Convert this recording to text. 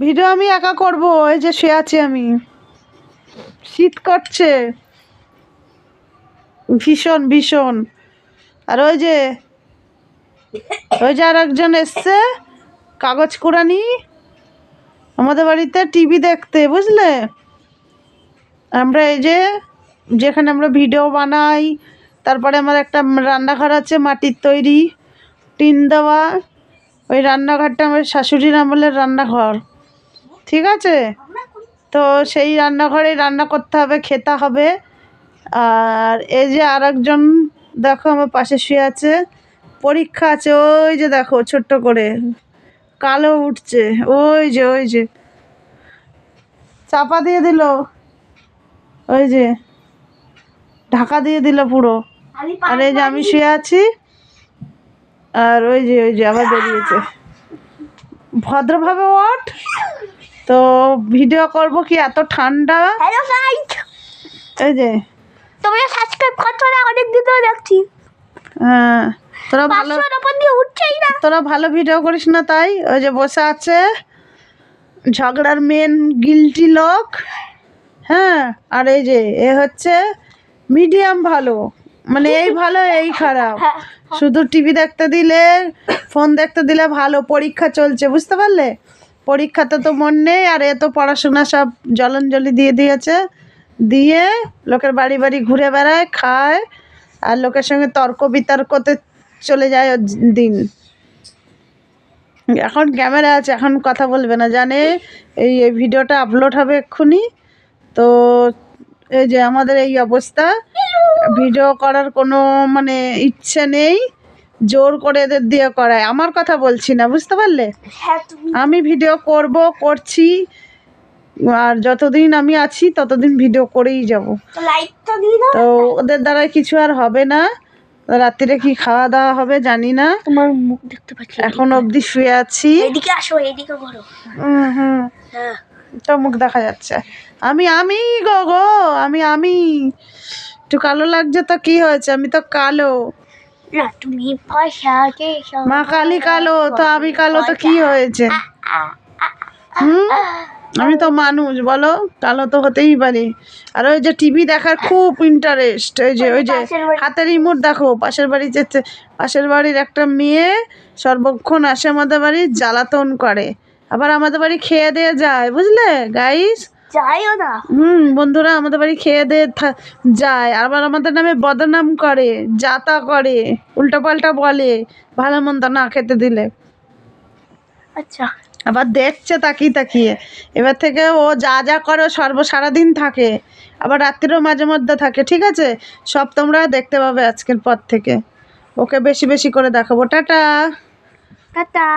Video আমি একা করব। এই যে শুয়ে আছি আমি, শীত করছে ভীষণ ভীষণ। আর ওই যে আর একজন এসছে কাগজ কুড়ানি আমাদের বাড়িতে টিভি দেখতে, বুঝলে। আমরা এই যে যেখানে আমরা ভিডিও বানাই, তারপরে আমার একটা রান্নাঘর আছে মাটির তৈরি, টিন দেওয়া। ওই রান্নাঘরটা আমার শাশুড়ির আমলের রান্নাঘর, ঠিক আছে। তো সেই রান্নাঘরে রান্না করতে হবে, খেতে হবে। আর এই যে আর একজন দেখো আমার পাশে শুয়ে আছে, পরীক্ষা আছে। ওই যে দেখো ছোট্ট করে কালো উঠছে, ওই যে চাপা দিয়ে দিল, ওই যে ঢাকা দিয়ে দিল পুরো। আর এই যে আমি শুয়ে আছি, আর ওই যে আবার বেরিয়েছে। ভদ্রভাবে ওঠ। তো ভিডিও করব কি এত ঠান্ডা। হ্যালো গাইস, এই যে তোমরা সাবস্ক্রাইব করছো না? অনেক দিন ধরে দেখছি। হ্যাঁ, তোরা ভালো, 500 ওপর দিয়ে উঠছেই না। তোরা ভালো ভিডিও করিস না, তাই ওই যে বসে আছে ঝগড়ার মেন গিলটি লোক। হ্যাঁ, আর এই যে এ হচ্ছে মিডিয়াম ভালো, মানে এই ভালো এই খারাপ। শুধু টিভি দেখতে দিলে, ফোন দেখতে দিলে ভালো। পরীক্ষা চলছে, বুঝতে পারলে। পরীক্ষাতে তো মন নেই, আর এ তো পড়াশোনা সব জলাঞ্জলি দিয়ে দিয়েছে। দিয়ে লোকের বাড়ি বাড়ি ঘুরে বেড়ায়, খায়, আর লোকের সঙ্গে তর্ক বিতর্কতে চলে যায় ওর দিন। এখন ক্যামেরা আছে, এখন কথা বলবে না, জানে এই ভিডিওটা আপলোড হবে এক্ষুনি। তো এই যে আমাদের এই অবস্থা, ভিডিও করার কোনো মানে ইচ্ছে নেই, জোর করে এদের দিয়ে করায়। আমার কথা বলছি না, বুঝতে পারলে। হ্যাঁ, তুমি আমি ভিডিও করছি, আর যতদিন আমি আছি ততদিন ভিডিও করেই যাব। লাইক তো দিয়ে দাও। তো ওদের দ্বারা কিছু আর হবে না। রাত্রিরে কি খাওয়া দাওয়া হবে জানি না, তোমার মুখ দেখতে পাচ্ছি। এখন অবধি শুয়ে আছি। এদিকে আসো, এদিকে ঘোরো। হুম, হ্যাঁ, তো মুখ দেখা যাচ্ছে। আমি গো আমি একটু কালো লাগছে তো কি হয়েছে, আমি তো কালো। না তুমি পয়সা কে মা কালী কালো, তো আমি কালো তো কি হয়েছে। হুম, আমি তো মানুষ, বলো, কালো তো হতেই পারি। আর ওই যে টিভি দেখার খুব ইন্টারেস্ট। ওই যে হাতে রিমোট দেখো, পাশের বাড়ির একটা মেয়ে সর্বক্ষণ আসে আমাদের বাড়ি, জ্বালাতন করে। আবার আমাদের বাড়ি খেয়ে দিয়ে যায়, বুঝলে গাইস। যাইও না। বন্ধুরা আমাদের বাড়ি খেয়ে দিয়ে যায়, আবার আমাদের নামে বদনাম করে, যাতা করে, উল্টাপাল্টা বলে ভালো মন্দ না খেতে দিলে। আচ্ছা, আবার দেখছে তাকিয়ে। এবার থেকে ও যা করে সারাদিন থাকে, আবার রাত্রিরেও মাঝে মধ্যে থাকে, ঠিক আছে। সব তোমরা দেখতে পাবে আজকের পর থেকে। ওকে বেশি বেশি করে দেখাবো। টাটা। টাটা।